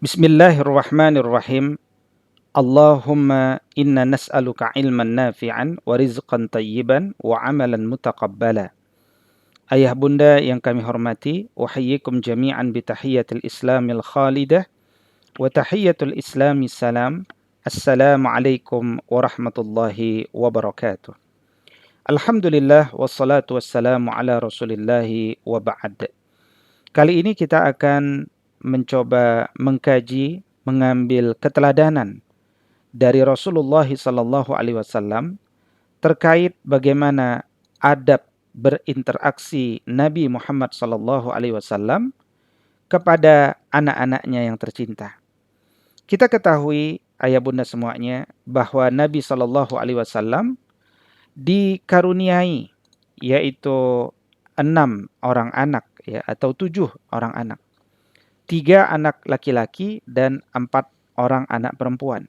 Bismillahirrahmanirrahim. Allahumma inna nas'aluka ilman nafi'an wa rizqan tayyiban wa amalan mutaqabbala. Ayah bunda yang kami hormati, uhayyikum jami'an bitahiyyatil islamil khalidah wa tahiyyatul islami salam. Assalamualaikum warahmatullahi wabarakatuh. Alhamdulillah wassalatu wassalamu ala rasulillahi wa ba'd. Kali ini kita akan mencoba mengkaji, mengambil keteladanan dari Rasulullah sallallahu alaihi wasallam terkait bagaimana adab berinteraksi Nabi Muhammad sallallahu alaihi wasallam kepada anak-anaknya yang tercinta. Kita ketahui ayah bunda semuanya bahwa Nabi sallallahu alaihi wasallam dikaruniai yaitu 6 orang anak ya atau 7 orang anak. 3 anak laki-laki dan 4 orang anak perempuan.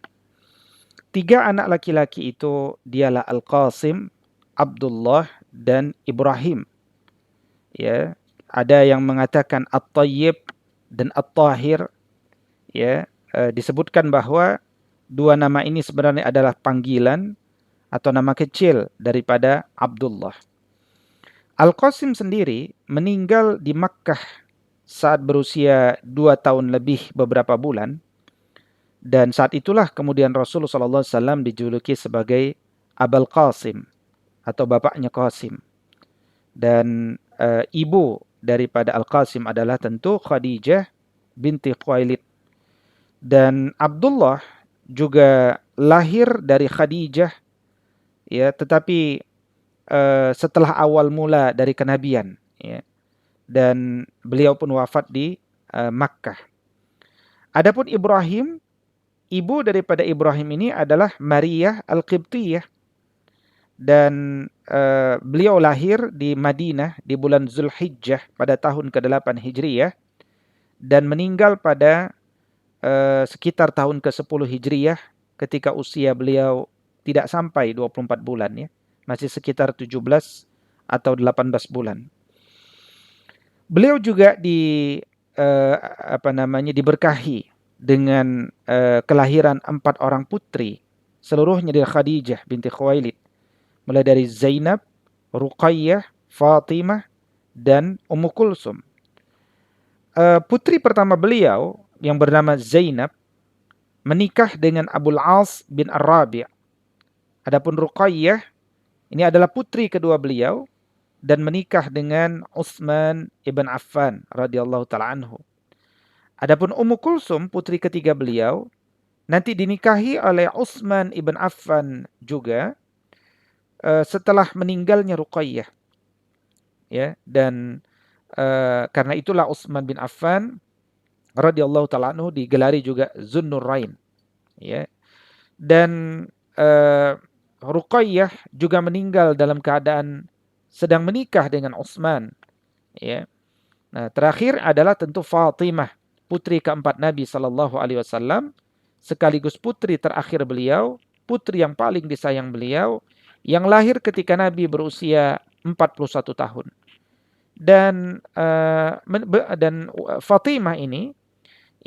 3 anak laki-laki itu dialah Al-Qasim, Abdullah, dan Ibrahim. Ya, ada yang mengatakan At-Tayyib dan At-Tahir. Ya, disebutkan bahwa 2 nama ini sebenarnya adalah panggilan atau nama kecil daripada Abdullah. Al-Qasim sendiri meninggal di Makkah saat berusia 2 tahun lebih beberapa bulan, dan saat itulah kemudian Rasulullah SAW dijuluki sebagai Abul Qasim atau bapaknya Qasim. Dan ibu daripada Al-Qasim adalah tentu Khadijah binti Khuwailid. Dan Abdullah juga lahir dari Khadijah, ya, tetapi setelah awal mula dari kenabian, ya. Dan beliau pun wafat di Makkah. Adapun Ibrahim, ibu daripada Ibrahim ini adalah Maria Al-Qibtiyah, dan beliau lahir di Madinah di bulan Zulhijjah pada tahun ke-8 Hijriyah dan meninggal pada sekitar tahun ke-10 Hijriyah ketika usia beliau tidak sampai 24 bulan, ya. Masih sekitar 17 atau 18 bulan. Beliau juga diberkahi dengan kelahiran 4 orang putri, seluruhnya dari Khadijah binti Khuwailid, mulai dari Zainab, Ruqayyah, Fatimah, dan Ummu Kulsum. Putri pertama beliau yang bernama Zainab menikah dengan Abul As bin Ar-Rabi'. Adapun Ruqayyah ini adalah putri kedua beliau dan menikah dengan Utsman ibn Affan radhiyallahu taala anhu. Adapun Ummu Kulsum, putri ketiga beliau, nanti dinikahi oleh Utsman ibn Affan juga setelah meninggalnya Ruqayyah. Ya, dan karena itulah Utsman bin Affan radhiyallahu taala anhu digelari juga Zunnurain. Ya. Dan Ruqayyah juga meninggal dalam keadaan sedang menikah dengan Utsman, ya. Nah, terakhir adalah tentu Fatimah, putri keempat Nabi sallallahu alaihi wasallam, sekaligus putri terakhir beliau, putri yang paling disayang beliau, yang lahir ketika Nabi berusia 41 tahun. Dan Fatimah ini,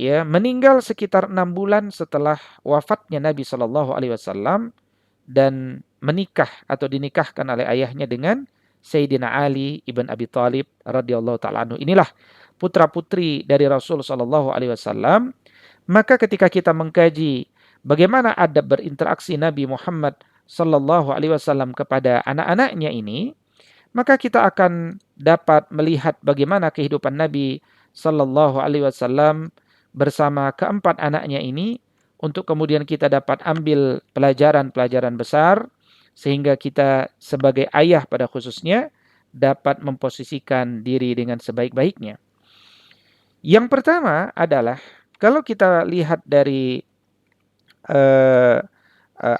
ya, meninggal sekitar 6 bulan setelah wafatnya Nabi sallallahu alaihi wasallam dan menikah atau dinikahkan oleh ayahnya dengan Sayyidina Ali ibn Abi Thalib radhiyallahu taala anhu. Inilah putra-putri dari Rasul sallallahu alaihi wasallam. Maka ketika kita mengkaji bagaimana adab berinteraksi Nabi Muhammad sallallahu alaihi wasallam kepada anak-anaknya ini, maka kita akan dapat melihat bagaimana kehidupan Nabi sallallahu alaihi wasallam bersama keempat anaknya ini, untuk kemudian kita dapat ambil pelajaran-pelajaran besar sehingga kita sebagai ayah pada khususnya dapat memposisikan diri dengan sebaik-baiknya. Yang pertama adalah kalau kita lihat dari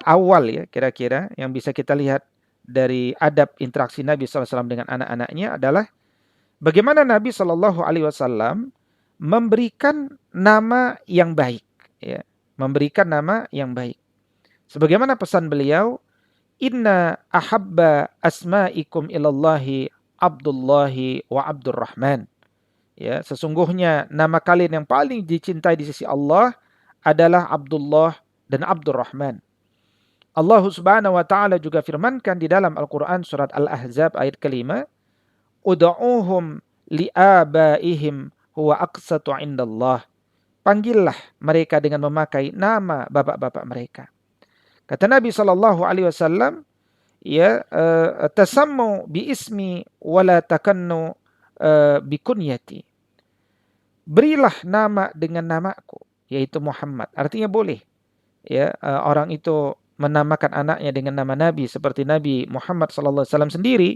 awal, ya, kira-kira yang bisa kita lihat dari adab interaksi Nabi SAW dengan anak-anaknya adalah bagaimana Nabi SAW memberikan nama yang baik, ya, memberikan nama yang baik. Sebagaimana pesan beliau, Inna ahabba asma'ikum ilallahi Abdullahi wa Abdurrahman. Ya, sesungguhnya nama kalian yang paling dicintai di sisi Allah adalah Abdullah dan Abdurrahman. Allah Subhanahu wa taala juga firmankan di dalam Al-Qur'an surat Al-Ahzab ayat kelima, "Ud'uuhum li'abaihim huwa aqsatu 'indallah." Panggillah mereka dengan memakai nama bapak-bapak mereka. Kata Nabi sallallahu alaihi wasallam, ya, tasammu bi ismi wala takannu bi kunyati. Berilah nama dengan namaku, yaitu Muhammad. Artinya boleh, ya, orang itu menamakan anaknya dengan nama Nabi seperti Nabi Muhammad sallallahu alaihi wasallam sendiri,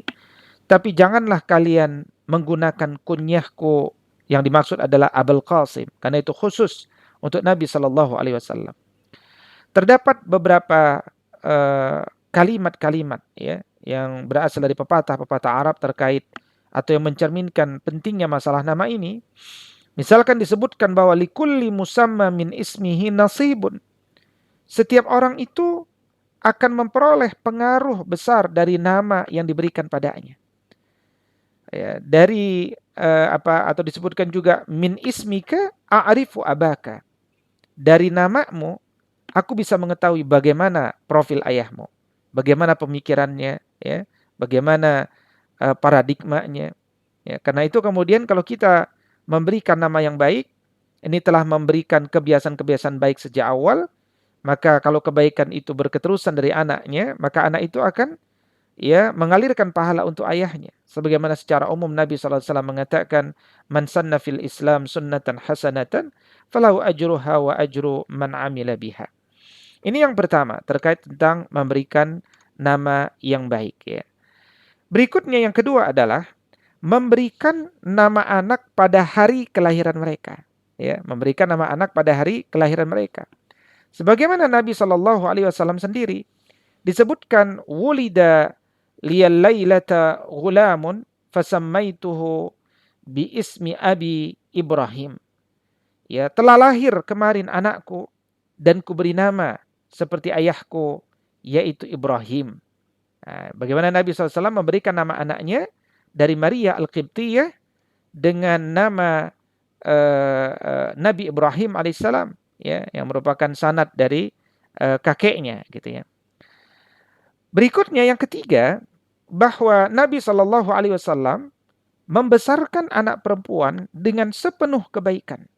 tapi janganlah kalian menggunakan kunyahku yang dimaksud adalah Abul Qasim, karena itu khusus untuk Nabi sallallahu alaihi wasallam. Terdapat beberapa kalimat-kalimat, ya, yang berasal dari pepatah-pepatah Arab terkait atau yang mencerminkan pentingnya masalah nama ini. Misalkan disebutkan bahwa likulli musamma min ismihi nasibun. Setiap orang itu akan memperoleh pengaruh besar dari nama yang diberikan padanya. Ya, dari atau disebutkan juga min ismika a'rifu abaka. Dari namamu aku bisa mengetahui bagaimana profil ayahmu, bagaimana pemikirannya, ya, bagaimana paradigmanya. Ya, karena itu kemudian kalau kita memberikan nama yang baik, ini telah memberikan kebiasaan-kebiasaan baik sejak awal, maka kalau kebaikan itu berketerusan dari anaknya, maka anak itu akan, ya, mengalirkan pahala untuk ayahnya. Sebagaimana secara umum Nabi SAW mengatakan, "Man sanna fil Islam sunnatan hasanatan, falahu ajruha wa ajru man amila biha." Ini yang pertama, terkait tentang memberikan nama yang baik, ya. Berikutnya yang kedua adalah memberikan nama anak pada hari kelahiran mereka. Ya, memberikan nama anak pada hari kelahiran mereka. Sebagaimana Nabi Shallallahu Alaihi Wasallam sendiri disebutkan, wulida liyal lailata ghulamun fasammaituhu bi ismi abi Ibrahim. Ya, telah lahir kemarin anakku dan kuberi nama seperti ayahku, yaitu Ibrahim. Nah, bagaimana Nabi SAW memberikan nama anaknya dari Maria Al-Qibtiyah dengan nama Nabi Ibrahim alaihissalam, ya, yang merupakan sanad dari kakeknya, gitu ya. Berikutnya yang ketiga, bahwa Nabi Shallallahu Alaihi Wasallam membesarkan anak perempuan dengan sepenuh kebaikan.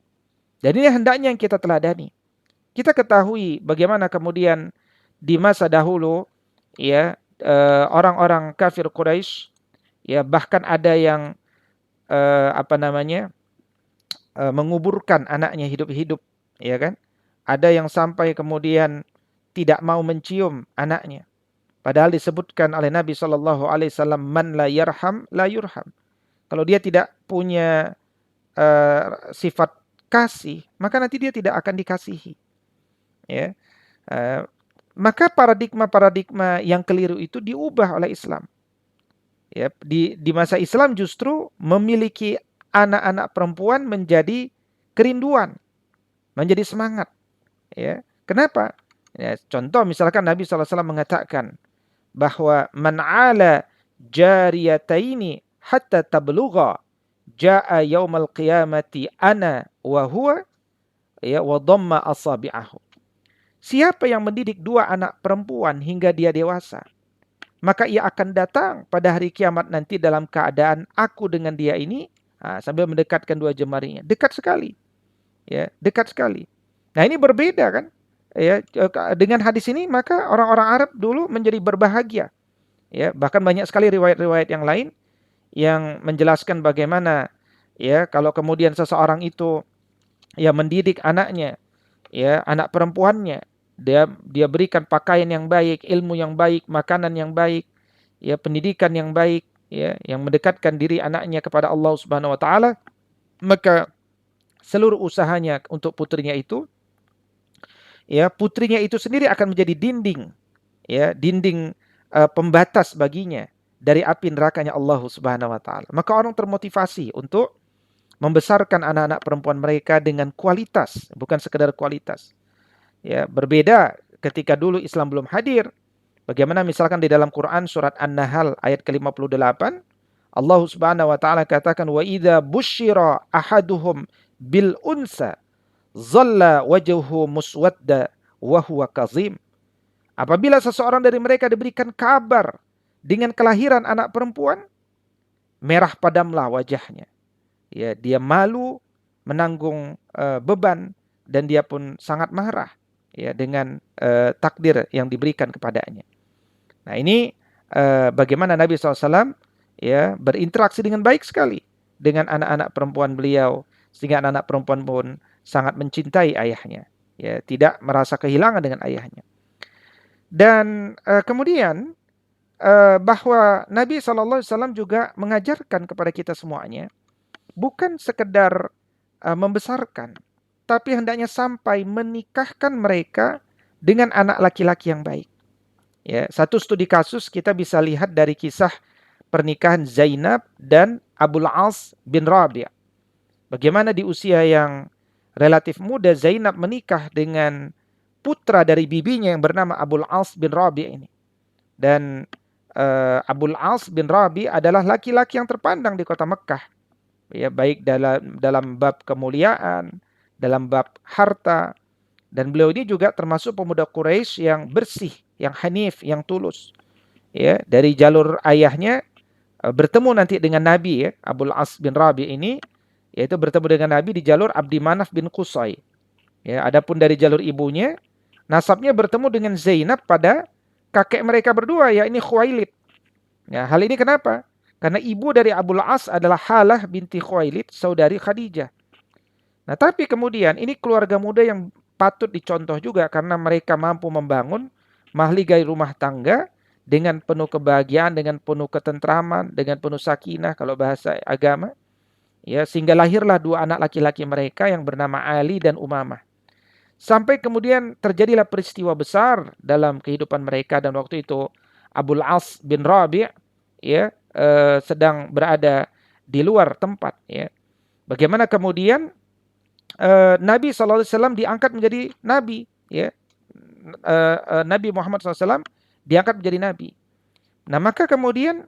Dan ini hendaknya yang kita teladani. Kita ketahui bagaimana kemudian di masa dahulu, ya, orang-orang kafir Quraisy, ya, bahkan ada yang menguburkan anaknya hidup-hidup, ya kan? Ada yang sampai kemudian tidak mau mencium anaknya. Padahal disebutkan oleh Nabi Shallallahu Alaihi Wasallam, man la yarham la yurham. Kalau dia tidak punya sifat kasih, maka nanti dia tidak akan dikasihi. Ya, maka paradigma-paradigma yang keliru itu diubah oleh Islam. Ya, di masa Islam justru memiliki anak-anak perempuan menjadi kerinduan, menjadi semangat. Ya, kenapa? Ya, contoh misalkan Nabi SAW mengatakan bahwa man ala jariyataini hatta tablugha jaa yaumal qiyamati ana wa huwa, ya, wa dhamma asabi'ahu. Siapa yang mendidik dua anak perempuan hingga dia dewasa, maka ia akan datang pada hari kiamat nanti dalam keadaan aku dengan dia ini, sambil mendekatkan dua jemarinya. Dekat sekali. Ya, dekat sekali. Nah, ini berbeda kan? Ya, dengan hadis ini maka orang-orang Arab dulu menjadi berbahagia. Ya, bahkan banyak sekali riwayat-riwayat yang lain yang menjelaskan bagaimana, ya, kalau kemudian seseorang itu, ya, mendidik anaknya, ya, anak perempuannya, dia berikan pakaian yang baik, ilmu yang baik, makanan yang baik, ya, pendidikan yang baik, ya, yang mendekatkan diri anaknya kepada Allah Subhanahu wa taala, maka seluruh usahanya untuk putrinya itu, ya, putrinya itu sendiri akan menjadi dinding, ya, dinding pembatas baginya dari api nerakanya Allah Subhanahu wa taala. Maka orang termotivasi untuk membesarkan anak-anak perempuan mereka dengan kualitas, bukan sekedar kualitas. Ya, berbeda ketika dulu Islam belum hadir. Bagaimana misalkan di dalam Quran surat An-Nahl ayat ke-58, Allah Subhanahu wa taala katakan, wa idza busyira ahaduhum bil unsa dhalla wajhuhu muswadda wa huwa kazim. Apabila seseorang dari mereka diberikan kabar dengan kelahiran anak perempuan, merah padamlah wajahnya. Ya, dia malu menanggung beban dan dia pun sangat marah ya dengan takdir yang diberikan kepadanya. Nah, ini bagaimana Nabi SAW ya berinteraksi dengan baik sekali dengan anak-anak perempuan beliau, sehingga anak-anak perempuan pun sangat mencintai ayahnya, ya, tidak merasa kehilangan dengan ayahnya. Dan kemudian bahwa Nabi SAW juga mengajarkan kepada kita semuanya, bukan sekedar membesarkan, tapi hendaknya sampai menikahkan mereka dengan anak laki-laki yang baik. Ya, satu studi kasus kita bisa lihat dari kisah pernikahan Zainab dan Abul As bin Rabi'. Bagaimana di usia yang relatif muda Zainab menikah dengan putra dari bibinya yang bernama Abul As bin Rabi' ini. Dan Abul As bin Rabi' adalah laki-laki yang terpandang di kota Mekkah. Ya, baik dalam bab kemuliaan, dalam bab harta, dan beliau ini juga termasuk pemuda Quraisy yang bersih, yang hanif, yang tulus. Ya, dari jalur ayahnya bertemu nanti dengan Nabi, ya, Abul As bin Rabi' ini, yaitu bertemu dengan Nabi di jalur Abdi Manaf bin Qusay. Ya, adapun dari jalur ibunya, nasabnya bertemu dengan Zainab pada kakek mereka berdua, yakni Khuwailid. Ya, hal ini kenapa? Karena ibu dari Abul As adalah Halah binti Khuwailid, saudari Khadijah. Nah, tapi kemudian ini keluarga muda yang patut dicontoh juga karena mereka mampu membangun mahligai rumah tangga dengan penuh kebahagiaan, dengan penuh ketentraman, dengan penuh sakinah kalau bahasa agama. Ya, sehingga lahirlah dua anak laki-laki mereka yang bernama Ali dan Umamah. Sampai kemudian terjadilah peristiwa besar dalam kehidupan mereka, dan waktu itu Abul As bin Rabi' ya sedang berada di luar tempat, ya. Bagaimana kemudian Nabi SAW diangkat menjadi nabi, ya. Nabi Muhammad SAW diangkat menjadi nabi. Nah, maka kemudian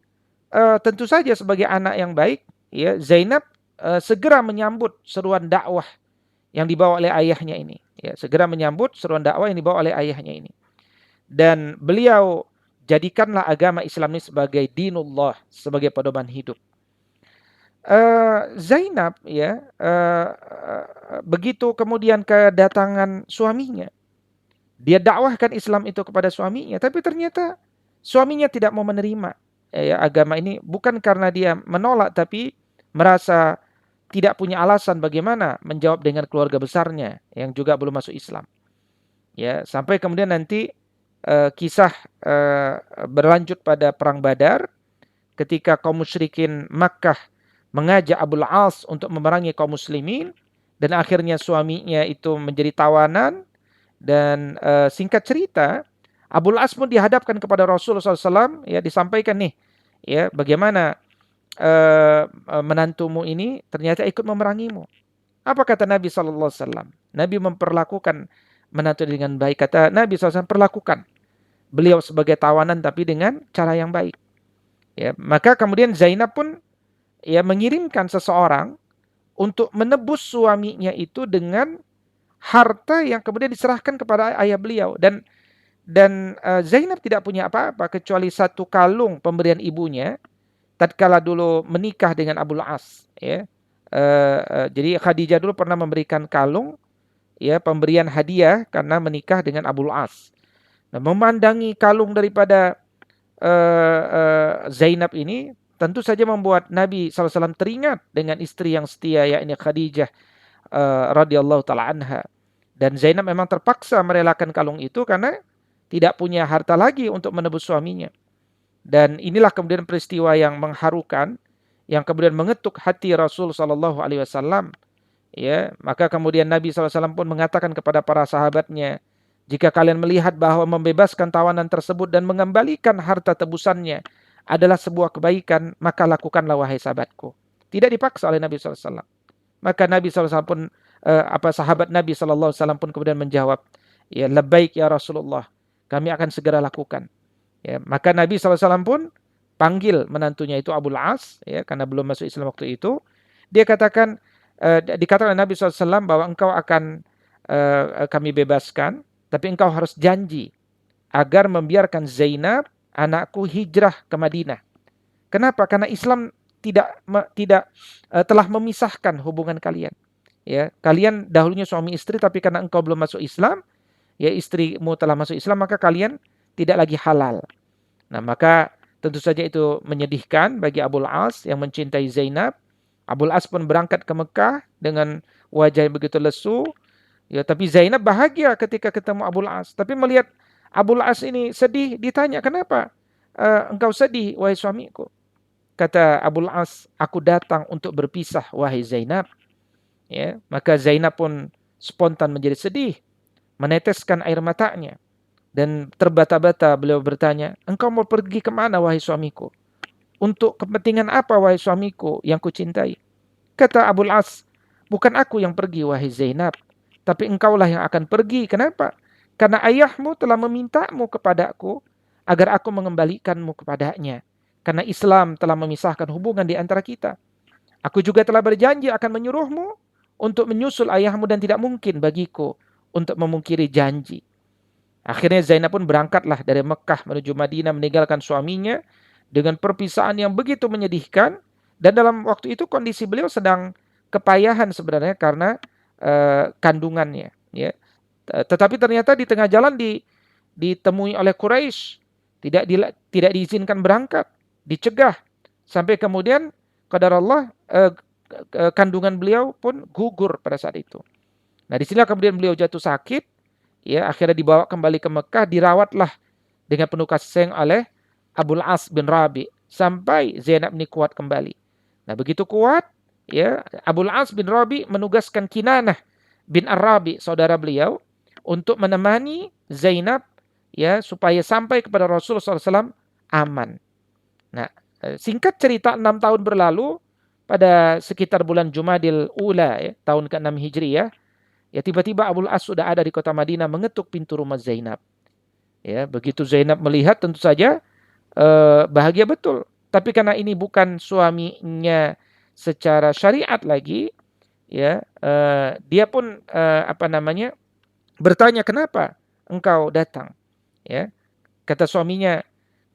tentu saja sebagai anak yang baik, ya, Zainab segera menyambut seruan dakwah yang dibawa oleh ayahnya ini. Ya, segera menyambut seruan dakwah yang dibawa oleh ayahnya ini. Dan beliau jadikanlah agama Islam ini sebagai dinullah, sebagai pedoman hidup. Zainab, ya, begitu kemudian kedatangan suaminya, dia dakwahkan Islam itu kepada suaminya, tapi ternyata suaminya tidak mau menerima ya, agama ini, bukan karena dia menolak, tapi merasa tidak punya alasan bagaimana menjawab dengan keluarga besarnya yang juga belum masuk Islam. Ya, sampai kemudian nanti kisah berlanjut pada perang Badar, ketika kaum musyrikin Makkah mengajak Abul As untuk memerangi kaum muslimin, dan akhirnya suaminya itu menjadi tawanan. Dan singkat cerita, Abul As pun dihadapkan kepada Rasulullah SAW, ya, disampaikan nih, ya, bagaimana menantumu ini ternyata ikut memerangimu. Apa kata Nabi SAW? Nabi memperlakukan menantu dengan baik. Kata Nabi SAW, perlakukan beliau sebagai tawanan tapi dengan cara yang baik. Ya, maka kemudian Zainab pun ya mengirimkan seseorang untuk menebus suaminya itu dengan harta yang kemudian diserahkan kepada ayah beliau. Dan Zainab tidak punya apa-apa kecuali satu kalung pemberian ibunya tatkala dulu menikah dengan Abul As, ya. Jadi Khadijah dulu pernah memberikan kalung, ya, pemberian hadiah karena menikah dengan Abul As. Nah, memandangi kalung daripada Zainab ini tentu saja membuat Nabi SAW teringat dengan istri yang setia, yakni Khadijah radhiyallahu taala anha. Dan Zainab memang terpaksa merelakan kalung itu karena tidak punya harta lagi untuk menebus suaminya. Dan inilah kemudian peristiwa yang mengharukan, yang kemudian mengetuk hati Rasul SAW. Ya, maka kemudian Nabi SAW pun mengatakan kepada para sahabatnya, jika kalian melihat bahwa membebaskan tawanan tersebut dan mengembalikan harta tebusannya adalah sebuah kebaikan, maka lakukanlah wahai sahabatku. Tidak dipaksa oleh Nabi SAW. Maka Nabi SAW pun, sahabat Nabi SAW pun kemudian menjawab, ya, labbaik ya Rasulullah, kami akan segera lakukan. Ya, maka Nabi SAW pun panggil menantunya itu Abul As, ya, karena belum masuk Islam waktu itu. Dia katakan, dikatakan oleh Nabi SAW bahwa engkau akan kami bebaskan, tapi engkau harus janji agar membiarkan Zainab anakku hijrah ke Madinah. Kenapa? Karena Islam tidak telah memisahkan hubungan kalian. Ya, kalian dahulunya suami istri, tapi karena engkau belum masuk Islam, ya istrimu telah masuk Islam, maka kalian tidak lagi halal. Nah, maka tentu saja itu menyedihkan bagi Abul As yang mencintai Zainab. Abul As pun berangkat ke Mekah dengan wajah yang begitu lesu. Ya, tapi Zainab bahagia ketika ketemu Abul As. Tapi melihat Abul As ini sedih, ditanya, kenapa engkau sedih, wahai suamiku? Kata Abul As, aku datang untuk berpisah, wahai Zainab. Ya, maka Zainab pun spontan menjadi sedih, meneteskan air matanya. Dan terbata-bata beliau bertanya, engkau mau pergi kemana, wahai suamiku? Untuk kepentingan apa, wahai suamiku yang kucintai? Kata Abul As, bukan aku yang pergi, wahai Zainab, tapi engkaulah yang akan pergi. Kenapa? Karena ayahmu telah memintamu kepadaku agar aku mengembalikanmu kepadanya. Karena Islam telah memisahkan hubungan di antara kita. Aku juga telah berjanji akan menyuruhmu untuk menyusul ayahmu dan tidak mungkin bagiku untuk memungkiri janji. Akhirnya Zainab pun berangkatlah dari Mekah menuju Madinah meninggalkan suaminya dengan perpisahan yang begitu menyedihkan. Dan dalam waktu itu kondisi beliau sedang kepayahan sebenarnya karena kandungannya. Ya. Tetapi ternyata di tengah jalan ditemui oleh Quraisy, tidak diizinkan berangkat, dicegah. Sampai kemudian qadarullah kandungan beliau pun gugur pada saat itu. Nah, di sini kemudian beliau jatuh sakit. Ya, akhirnya dibawa kembali ke Mekah, dirawatlah dengan penuh kasih sayang oleh Abul As bin Rabi sampai Zainab ini kuat kembali. Nah, begitu kuat, ya, Abul As bin Rabi menugaskan Kinanah bin Ar-Rabi, saudara beliau, untuk menemani Zainab, ya, supaya sampai kepada Rasulullah SAW aman. Nah, singkat cerita 6 tahun berlalu, pada sekitar bulan Jumadil Ula, ya, tahun ke-6 Hijriyah, ya, tiba-tiba Abul As sudah ada di kota Madinah mengetuk pintu rumah Zainab. Ya, begitu Zainab melihat tentu saja bahagia betul. Tapi karena ini bukan suaminya secara syariat lagi, ya, dia pun bertanya, kenapa engkau datang? Ya, kata suaminya,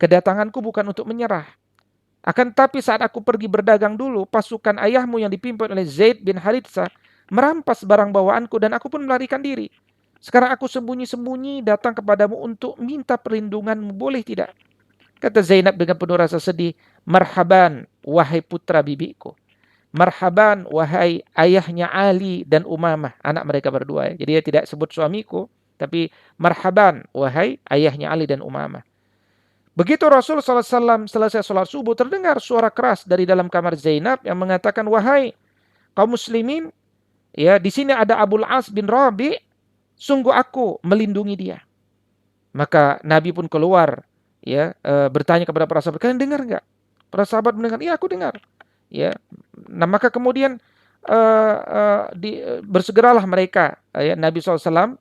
kedatanganku bukan untuk menyerah. Akan tapi saat aku pergi berdagang dulu, pasukan ayahmu yang dipimpin oleh Zaid bin Haritsah merampas barang bawaanku dan aku pun melarikan diri. Sekarang aku sembunyi-sembunyi datang kepadamu untuk minta perlindunganmu, boleh tidak? Kata Zainab dengan penuh rasa sedih, marhaban wahai putra bibiku. Marhaban wahai ayahnya Ali dan Umamah, anak mereka berdua. Jadi dia tidak sebut suamiku, tapi marhaban wahai ayahnya Ali dan Umamah. Begitu Rasul SAW selesai sholat subuh, terdengar suara keras dari dalam kamar Zainab yang mengatakan, wahai kaum muslimin, ya, di sini ada Abul As bin Rabi, sungguh aku melindungi dia. Maka Nabi pun keluar, ya, bertanya kepada para sahabat, kalian dengar enggak? Para sahabat mendengar, iya aku dengar. Ya, nah maka kemudian bersegeralah mereka, ya, Nabi SAW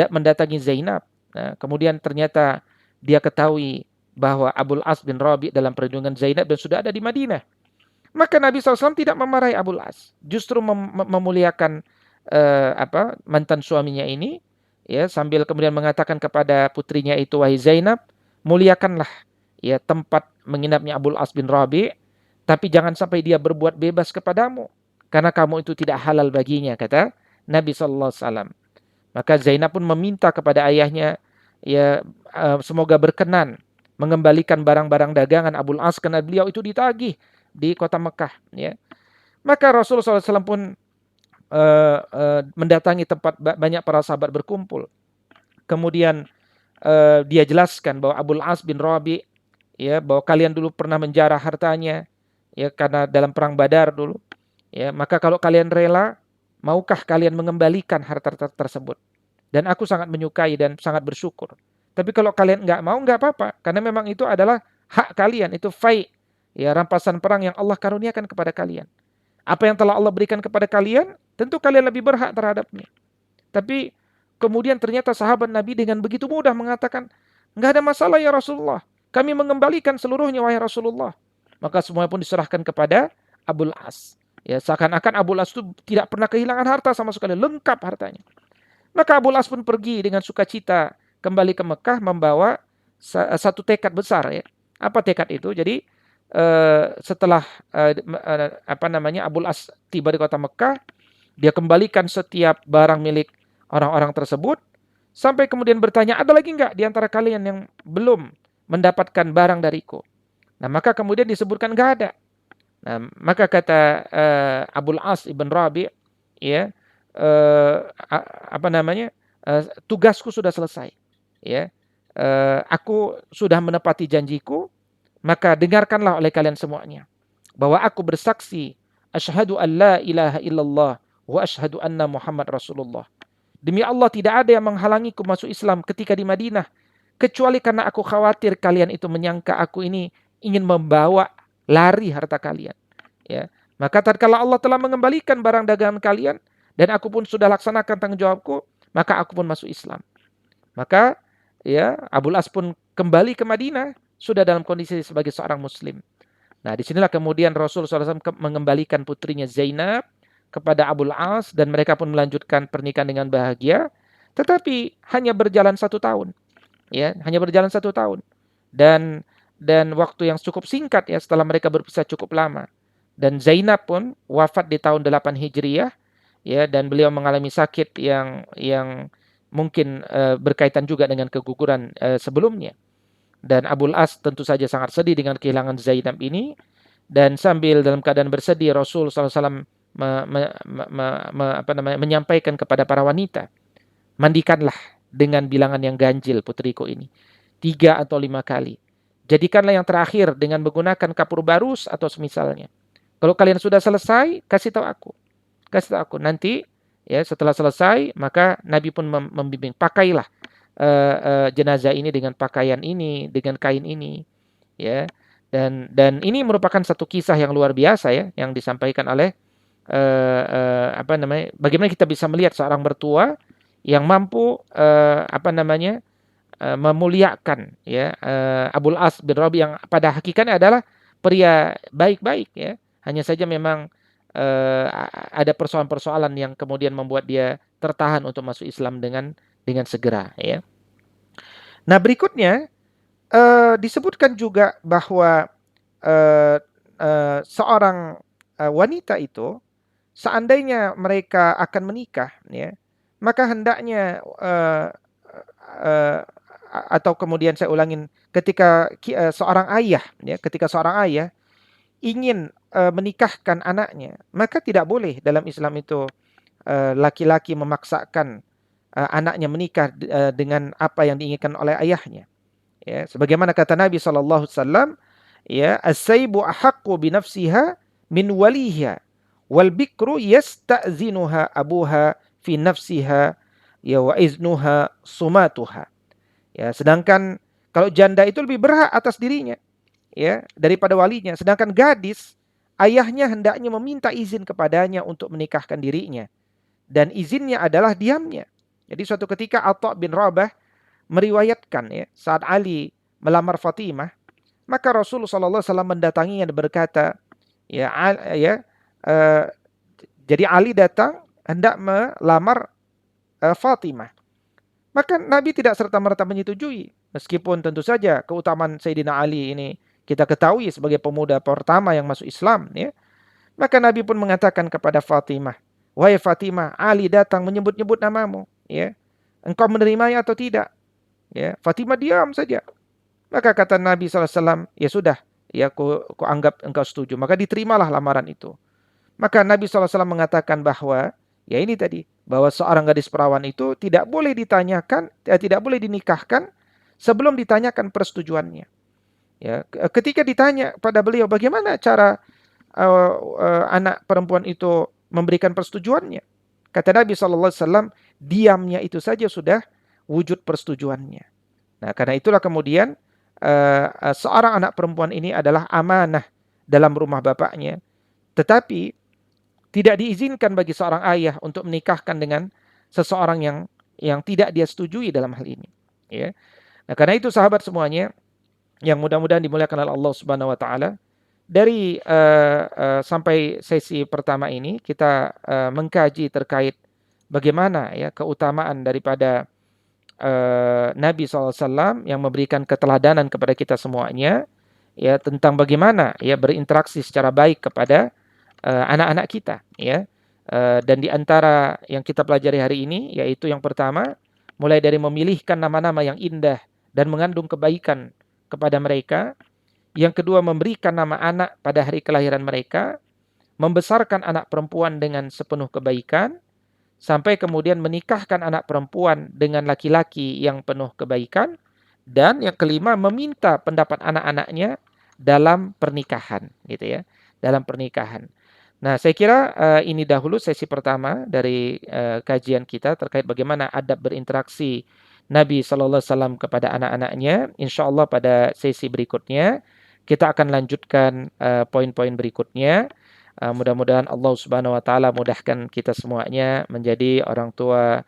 mendatangi Zainab. Nah, kemudian ternyata dia ketahui bahwa Abul As bin Rabi dalam perlindungan Zainab dan sudah ada di Madinah. Maka Nabi SAW tidak memarahi Abul As, justru memuliakan mantan suaminya ini, ya, sambil kemudian mengatakan kepada putrinya itu, wahai Zainab, muliakanlah, ya, tempat menginapnya Abul As bin Rabi, tapi jangan sampai dia berbuat bebas kepadamu, karena kamu itu tidak halal baginya, kata Nabi SAW. Maka Zainab pun meminta kepada ayahnya, ya, semoga berkenan mengembalikan barang-barang dagangan Abul As karena beliau itu ditagih di kota Mekah. Ya. Maka Rasulullah SAW pun mendatangi tempat banyak para sahabat berkumpul. Kemudian dia jelaskan bahwa Abul As bin Rabi, ya, bahwa kalian dulu pernah menjarah hartanya, ya, karena dalam perang Badar dulu. Ya, maka kalau kalian rela, maukah kalian mengembalikan harta tersebut? Dan aku sangat menyukai dan sangat bersyukur. Tapi kalau kalian nggak mau, nggak apa-apa, karena memang itu adalah hak kalian, itu fai, ya, rampasan perang yang Allah karuniakan kepada kalian. Apa yang telah Allah berikan kepada kalian, tentu kalian lebih berhak terhadapnya. Tapi kemudian ternyata sahabat Nabi dengan begitu mudah mengatakan, nggak ada masalah ya Rasulullah. Kami mengembalikan seluruhnya wahai Rasulullah. Maka semua pun diserahkan kepada Abul As. Ya, seakan-akan Abul As itu tidak pernah kehilangan harta sama sekali, lengkap hartanya. Maka Abul As pun pergi dengan sukacita kembali ke Mekah membawa satu tekad besar ya. Apa tekad itu? Jadi setelah Abul As tiba di kota Mekah, dia kembalikan setiap barang milik orang-orang tersebut sampai kemudian bertanya, ada lagi enggak di antara kalian yang belum mendapatkan barang dariku? Nah, maka kemudian disebutkan enggak ada. Nah, maka kata Abul As ibn Rabi, ya, tugasku sudah selesai, ya, aku sudah menepati janjiku, maka dengarkanlah oleh kalian semuanya bahwa aku bersaksi asyhadu an la ilaha illallah wa asyhadu anna Muhammad Rasulullah. Demi Allah tidak ada yang menghalangiku masuk Islam ketika di Madinah kecuali karena aku khawatir kalian itu menyangka aku ini ingin membawa lari harta kalian. Ya, maka tatkala Allah telah mengembalikan barang dagangan kalian dan aku pun sudah laksanakan tanggung jawabku, maka aku pun masuk Islam. Maka ya, Abul As pun kembali ke Madinah sudah dalam kondisi sebagai seorang muslim. Nah, disinilah kemudian Rasul SAW mengembalikan putrinya Zainab kepada Abul As dan mereka pun melanjutkan pernikahan dengan bahagia, tetapi hanya berjalan 1 tahun. Ya, hanya berjalan 1 tahun. Dan waktu yang cukup singkat ya, setelah mereka berpisah cukup lama. Dan Zainab pun wafat di tahun 8 Hijriah ya, dan beliau mengalami sakit yang mungkin berkaitan juga dengan keguguran sebelumnya. Dan Abul As tentu saja sangat sedih dengan kehilangan Zainab ini, dan sambil dalam keadaan bersedih Rasul SAW menyampaikan kepada para wanita, mandikanlah dengan bilangan yang ganjil putriku ini 3 atau 5 kali. Jadikanlah yang terakhir dengan menggunakan kapur barus atau semisalnya. Kalau kalian sudah selesai, kasih tahu aku. Kasih tahu aku. Nanti ya setelah selesai, maka Nabi pun membimbing, pakailah jenazah ini dengan pakaian ini, dengan kain ini, ya. Dan ini merupakan satu kisah yang luar biasa ya, yang disampaikan oleh bagaimana kita bisa melihat seorang mertua yang mampu memuliakan ya Abul As bin Rabi yang pada hakikatnya adalah pria baik-baik ya. Hanya saja memang ada persoalan-persoalan yang kemudian membuat dia tertahan untuk masuk Islam dengan segera ya. Nah, berikutnya disebutkan juga bahwa seorang wanita itu seandainya mereka akan menikah ya, maka hendaknya atau kemudian saya ulangin, ketika seorang ayah ya, ketika seorang ayah ingin menikahkan anaknya, maka tidak boleh dalam Islam itu laki-laki memaksakan anaknya menikah dengan apa yang diinginkan oleh ayahnya. Ya, sebagaimana kata Nabi SAW, ya, as-sayyibu ahaqqu bi nafsiha min waliha wal bikru yasta'zinuha abuha fi nafsiha ya wa iznuha sumatuha. Ya, sedangkan kalau janda itu lebih berhak atas dirinya ya daripada walinya, sedangkan gadis ayahnya hendaknya meminta izin kepadanya untuk menikahkan dirinya, dan izinnya adalah diamnya. Jadi suatu ketika Atha bin Rabah meriwayatkan ya, saat Ali melamar Fatimah, maka Rasulullah SAW mendatanginya dan berkata, jadi Ali datang hendak melamar Fatimah. Maka Nabi tidak serta-merta menyetujui, meskipun tentu saja keutamaan Sayyidina Ali ini kita ketahui sebagai pemuda pertama yang masuk Islam ya. Maka Nabi pun mengatakan kepada Fatimah, wahai Fatimah, Ali datang menyebut-nyebut namamu ya. Engkau menerimanya atau tidak? Ya, Fatimah diam saja. Maka kata Nabi SAW, ya sudah, ya aku anggap engkau setuju. Maka diterimalah lamaran itu. Maka Nabi SAW mengatakan bahwa, ya ini tadi, bahwa seorang gadis perawan itu tidak boleh ditanyakan, tidak boleh dinikahkan sebelum ditanyakan persetujuannya. Ya, ketika ditanya pada beliau bagaimana cara anak perempuan itu memberikan persetujuannya, kata Nabi SAW, diamnya itu saja sudah wujud persetujuannya. Nah, karena itulah kemudian seorang anak perempuan ini adalah amanah dalam rumah bapaknya, tetapi tidak diizinkan bagi seorang ayah untuk menikahkan dengan seseorang yang tidak dia setujui dalam hal ini. Ya. Nah, karena itu sahabat semuanya, yang mudah-mudahan dimuliakan oleh Allah Subhanahu wa taala. Dari sampai sesi pertama ini kita mengkaji terkait bagaimana ya keutamaan daripada Nabi SAW yang memberikan keteladanan kepada kita semuanya ya tentang bagaimana ya berinteraksi secara baik kepada anak-anak kita ya. Dan di antara yang kita pelajari hari ini yaitu yang pertama mulai dari memilihkan nama-nama yang indah dan mengandung kebaikan kepada mereka. Yang kedua, memberikan nama anak pada hari kelahiran mereka, membesarkan anak perempuan dengan sepenuh kebaikan, sampai kemudian menikahkan anak perempuan dengan laki-laki yang penuh kebaikan, dan yang kelima, meminta pendapat anak-anaknya dalam pernikahan, gitu ya, dalam pernikahan. Nah, saya kira ini dahulu sesi pertama dari kajian kita terkait bagaimana adab berinteraksi Nabi Sallallahu Alaihi Wasallam kepada anak-anaknya. Insya Allah pada sesi berikutnya kita akan lanjutkan poin-poin berikutnya. Mudah-mudahan Allah Subhanahu Wa Taala mudahkan kita semuanya menjadi orang tua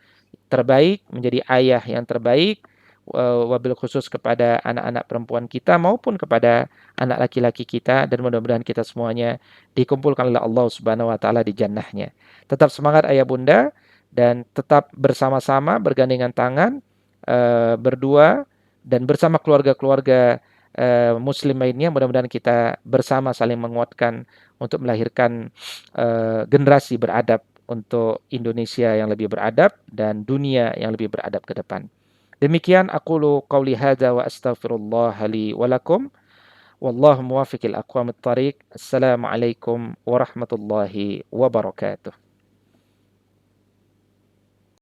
terbaik, menjadi ayah yang terbaik, wabil khusus kepada anak-anak perempuan kita maupun kepada anak laki-laki kita, dan mudah-mudahan kita semuanya dikumpulkan oleh Allah Subhanahu wa taala di jannahnya. Tetap semangat ayah bunda dan tetap bersama-sama bergandengan tangan berdua dan bersama keluarga-keluarga muslim lainnya, mudah-mudahan kita bersama saling menguatkan untuk melahirkan generasi beradab untuk Indonesia yang lebih beradab dan dunia yang lebih beradab ke depan. Demikian aqulu qauli hadza wa astaghfirullah li wa lakum. Wallahu muwaffiqil aqwamit thariq. Assalamualaikum warahmatullahi wabarakatuh.